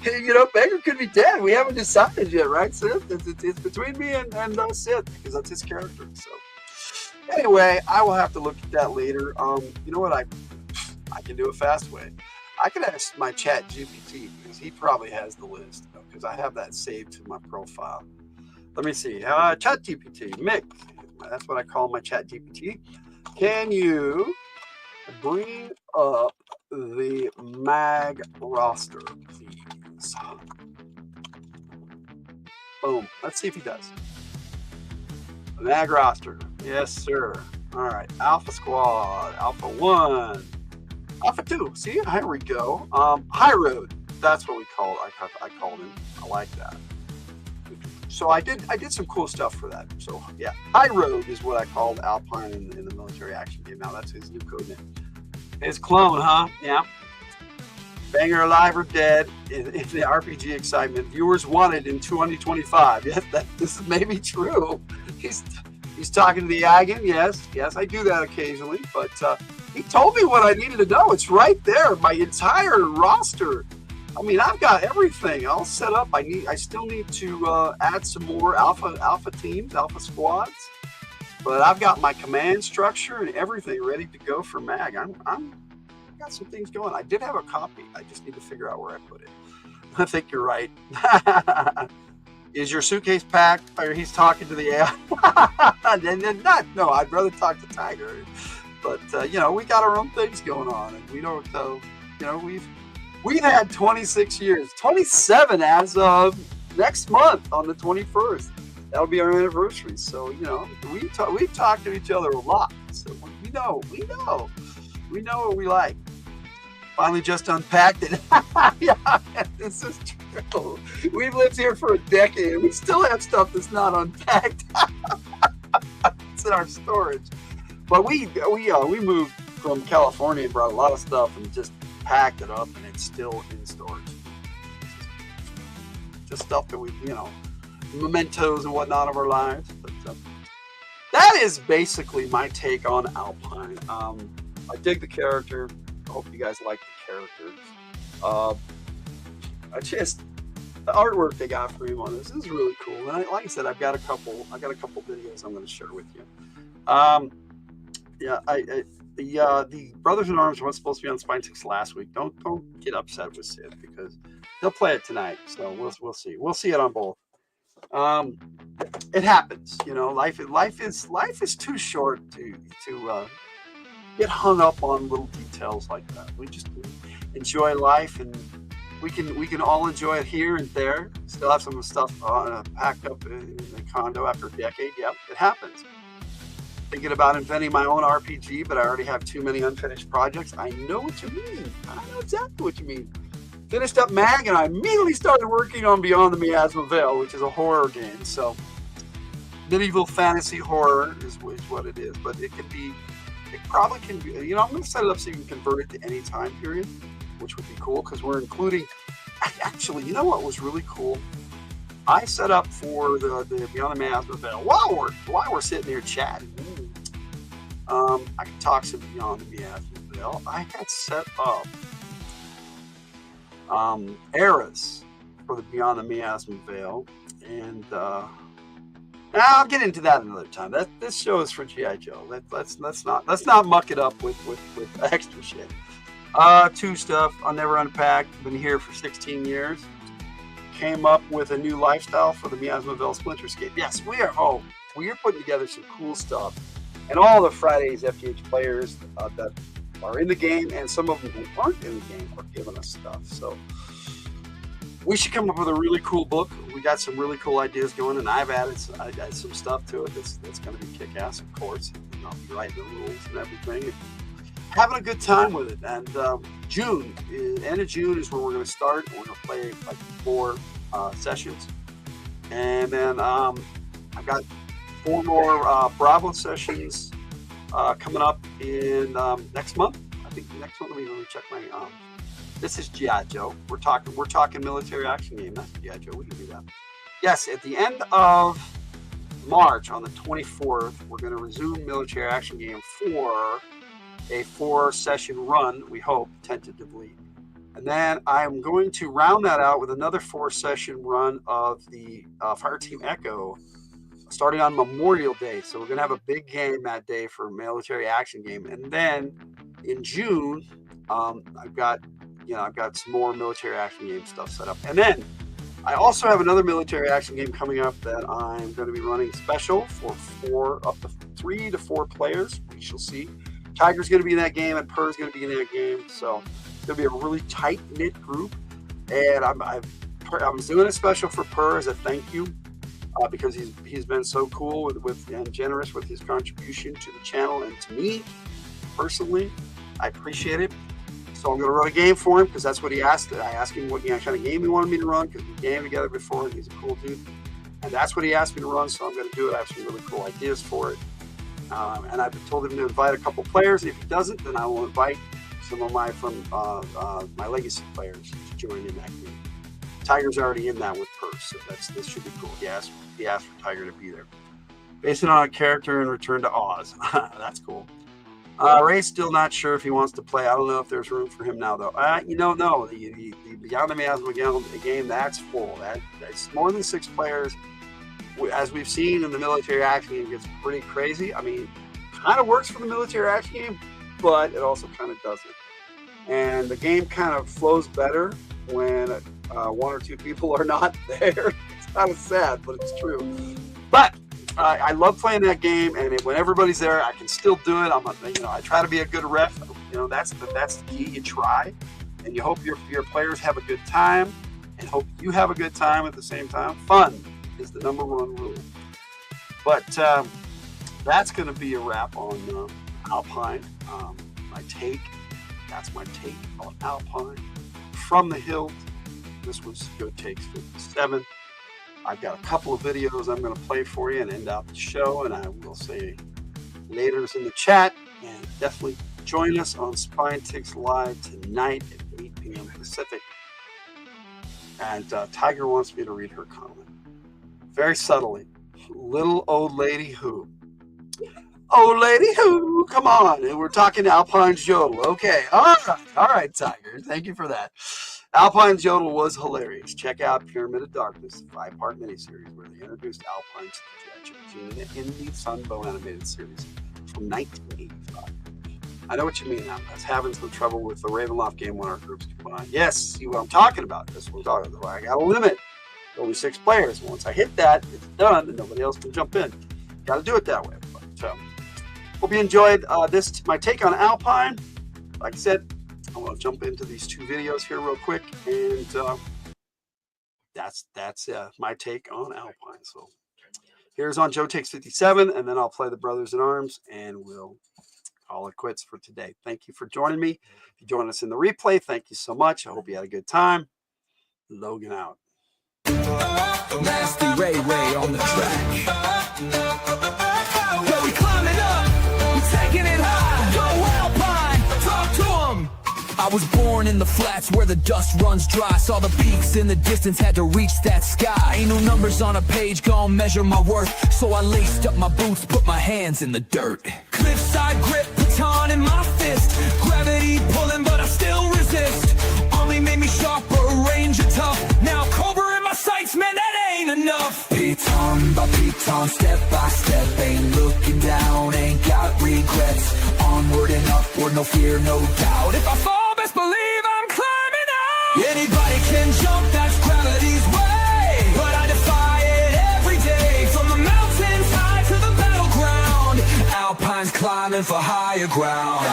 You know, Banger could be dead. We haven't decided yet, right, Sith? It's between me and Sith, because that's his character. So, anyway, I will have to look at that later. You know what? I can do a fast way. I can ask my chat GPT, because he probably has the list, because I have that saved to my profile. Let me see. Chat GPT, Mick. That's what I call my chat GPT. Can you bring up the Mag roster, please? Boom. Let's see if he does. Mag roster. Yes, sir. All right. Alpha Squad. Alpha 1. Alpha 2. See? Here we go. High Road. That's what we called. I called him. I like that. So I did some cool stuff for that. So yeah, High Road is what I called Alpine in the military action game. Now that's his new code name. His clone, huh? Yeah. Banger alive or dead in the RPG excitement. Viewers wanted in 2025. Yes, this is maybe true. He's talking to the Agan. Yes, I do that occasionally. But he told me what I needed to know. It's right there. My entire roster. I mean, I've got everything all set up. I still need to add some more alpha teams, alpha squads. But I've got my command structure and everything ready to go for Mag. I've got some things going. I did have a copy. I just need to figure out where I put it. I think you're right. Is your suitcase packed? Or he's talking to the AI? No, I'd rather talk to Tiger. But you know, we got our own things going on, and we don't. You know, we've had 26 years, 27 as of next month on the 21st. That'll be our anniversary. So, you know, we've talked to each other a lot. So we know what we like. Finally just unpacked it. Yeah, this is true. We've lived here for a decade and we still have stuff that's not unpacked. It's in our storage. But we moved from California and brought a lot of stuff and just packed it up, and it's still in storage. Just stuff that we, you know, mementos and whatnot of our lives. But that is basically my take on Alpine. I dig the character. I hope you guys like the characters. The artwork they got for him on this is really cool. And like I said, I've got a couple videos I'm going to share with you. The Brothers in Arms weren't supposed to be on Spine 6 last week. Don't get upset with Sid, because they'll play it tonight. So we'll see. We'll see it on both. It happens, you know. Life is too short to get hung up on little details like that. We just enjoy life, and we can all enjoy it here and there. Still have some stuff packed up in the condo after a decade. Yep, it happens. Thinking about inventing my own RPG, but I already have too many unfinished projects. I know what you mean. I know exactly what you mean. Finished up Mag, and I immediately started working on Beyond the Miasma Veil, which is a horror game. So medieval fantasy horror is what it is, but it probably can be, you know, I'm going to set it up so you can convert it to any time period, which would be cool, because we're including, actually, you know what was really cool? I set up for the Beyond the Miasma Veil while we're sitting here chatting. I can talk some Beyond the Miasma Veil. I got set up eras for the Beyond the Miasma Veil, and I'll get into that another time. This show is for G.I. Joe. Let's not muck it up with extra shit. 2 stuff I'll never unpack. Been here for 16 years. Came up with a new lifestyle for the Miasma Veil Splinterscape. Yes, we are putting together some cool stuff. And all the Fridays FtH players that are in the game, and some of them who aren't in the game, are giving us stuff. So we should come up with a really cool book. We got some really cool ideas going, and I've added some stuff to it that's going to be kick-ass, of course. And I'll be writing the rules and everything. And having a good time with it. And end of June is where we're going to start. We're going to play like 4 sessions. And then I've got 4 more Bravo sessions coming up in next month. I think next month. Let me check my. This is G.I. Joe. We're talking military action game. That's G.I. Joe. We can do that. Yes, at the end of March, on the 24th, we're going to resume military action game for a 4-session run. We hope tentatively, and then I'm going to round that out with another 4-session run of the Fireteam Echo, starting on Memorial Day. So we're going to have a big game that day for a military action game. And then in June, I've got some more military action game stuff set up. And then I also have another military action game coming up that I'm going to be running special for up to 3 to 4 players. We shall see. Tiger's going to be in that game, and Purr's going to be in that game. So it's going to be a really tight-knit group. And I'm doing a special for Purr as a thank you. Because he's been so cool with and generous with his contribution to the channel and to me personally. I appreciate it. So I'm going to run a game for him because that's what he asked. I asked him what kind of game he wanted me to run because we gamed together before and he's a cool dude. And that's what he asked me to run, so I'm going to do it. I have some really cool ideas for it. And I've told him to invite a couple players. If he doesn't, then I will invite some of my legacy players to join in that game. Tiger's already in that with Purr, so this should be cool. He asked for Tiger to be there. Based it on a character and Return to Oz. That's cool. Ray's still not sure if he wants to play. I don't know if there's room for him now, though. No. The Beyond the Miasma game, that's full. That's more than 6 players. As we've seen in the military action game, it gets pretty crazy. I mean, kind of works for the military action game, but it also kind of doesn't. And the game kind of flows better when 1 or 2 people are not there. It's kind of sad, but it's true. But I love playing that game, and when everybody's there, I can still do it. I try to be a good ref. That's the key. You try, and you hope your players have a good time, and hope you have a good time at the same time. Fun is the number 1 rule. But that's going to be a wrap on Alpine. That's my take on Alpine from the Hildt. This was Good Takes 57. I've got a couple of videos I'm going to play for you and end out the show, and I will say later's in the chat, and definitely join us on Spine Ticks Live tonight at 8 p.m. Pacific. And Tiger wants me to read her comment. Very subtly. Little old lady who? Old lady who? Come on. And we're talking Alpine's Jodel. Okay. All right, Tiger. Thank you for that. Alpine's Jodel was hilarious. Check out Pyramid of Darkness, the 5-part miniseries where they introduced Alpine to the indie Sunbow animated series from 1985. I know what you mean. I was having some trouble with the Ravenloft game when our groups combined. Yes, see what I'm talking about. That's what I'm talking about. I got a limit. Only 6 players. Once I hit that, it's done, and nobody else can jump in. Got to do it that way. But hope you enjoyed my take on Alpine. Like I said, I want to jump into these 2 videos here real quick, and that's my take on Alpine. So here's on Joe Takes 57, and then I'll play the Brothers in Arms, and we'll call it quits for today. Thank you for joining me. If you join us in the replay, thank you so much. I hope you had a good time. Logan out. Nasty Ray on the track. Yo, we climbing up, we taking it high. Go Alpine, talk to 'em. I was born in the flats where the dust runs dry. Saw the peaks in the distance, had to reach that sky. Ain't no numbers on a page gonna measure my worth, so I laced up my boots, put my hands in the dirt. Cliffside grip, baton in my fist, gravity pulling but I still resist. Only made me sharper, ranger tough. Now cobra in my sights, man, that ain't enough. Piton by piton, step by step, ain't looking down, ain't got regrets. Onward and upward, no fear, no doubt. If I fall, best believe I'm climbing out. Anybody can jump, that's gravity's way, but I defy it every day. From the mountains high to the battleground, Alpine's climbing for higher ground.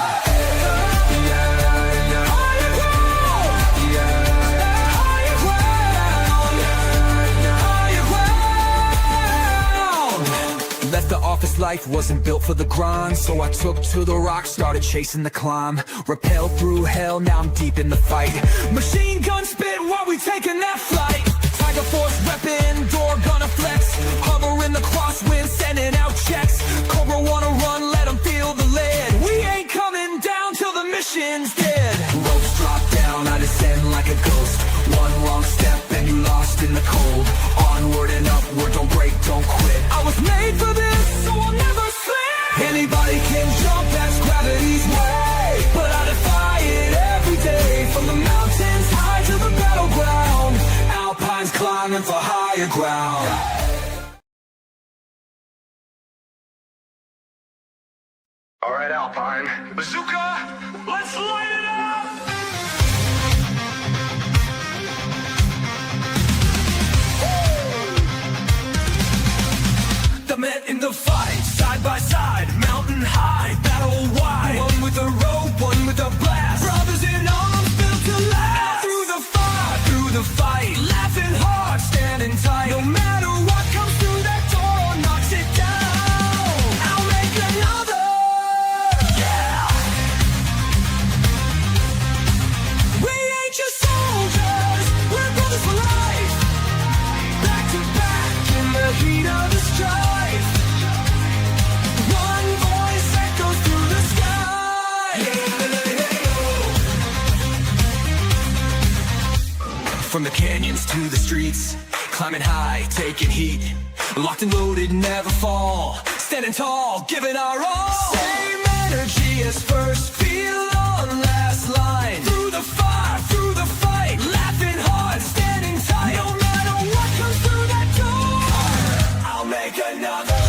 Left the office life, wasn't built for the grind, so I took to the rocks, started chasing the climb. Repelled through hell, now I'm deep in the fight. Machine gun spit while we taking that flight. Tiger Force reppin', door gonna flex. Hover in the crosswind, sending out checks. Cobra wanna run, let them feel the lead. We ain't coming down till the mission's dead. Ropes drop down, I descend like a ghost. One wrong step and you lost in the cold. Onward and upward, don't break, don't quit. I was made for this, so I'll never slip. Anybody can jump, that's gravity's way, but I defy it every day. From the mountains high to the battleground, Alpine's climbing for higher ground. All right, Alpine. Bazooka, let's light it up! The men in the fight, side by side, mountain high, battle wide. One with a rope, one with a blast. Brothers in arms built to last. Through the fire, through the fight, laughing hard, standing tight. No matter what comes through that door or knocks it down, I'll make another. Yeah. We ain't just soldiers, we're brothers for life. Back to back in the heat of the strife. From the canyons to the streets, climbing high, taking heat. Locked and loaded, never fall. Standing tall, giving our all. Same energy as first, feel on last line. Through the fire, through the fight, laughing hard, standing tight. No matter what comes through that door, I'll make another.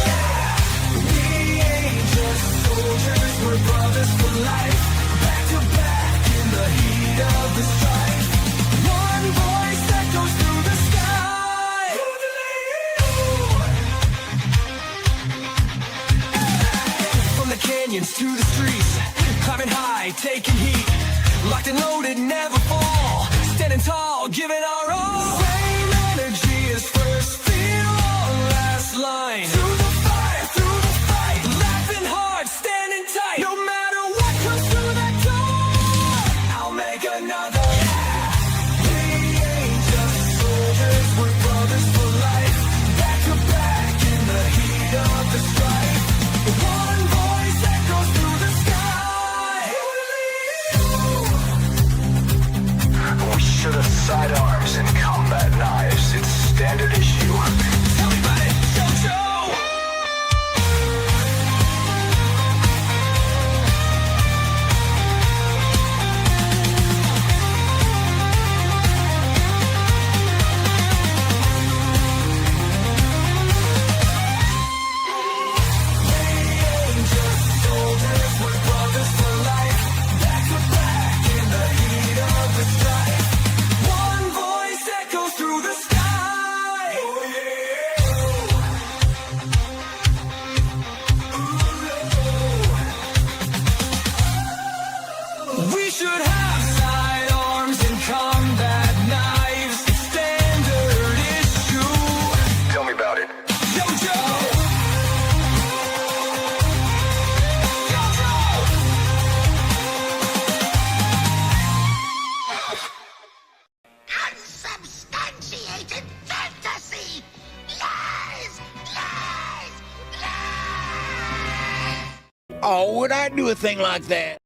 We ain't just soldiers, we're brothers for life. Back to back in the heat of the strife. One voice that goes through the sky. From the canyons to the streets, climbing high, taking heat. Locked and loaded, never fall. Standing tall, giving our all. Same energy as first, feel on last line. Through the fire, through the fight, laughing hard, standing tight. No matter what comes through that door, I'll make another. We're brothers for life, back to back in the heat of the strife. One voice that goes through the sky. We should have sidearms and combat knives. It's standard issue. Tell me about it, Jojo! Oh, would I do a thing like that?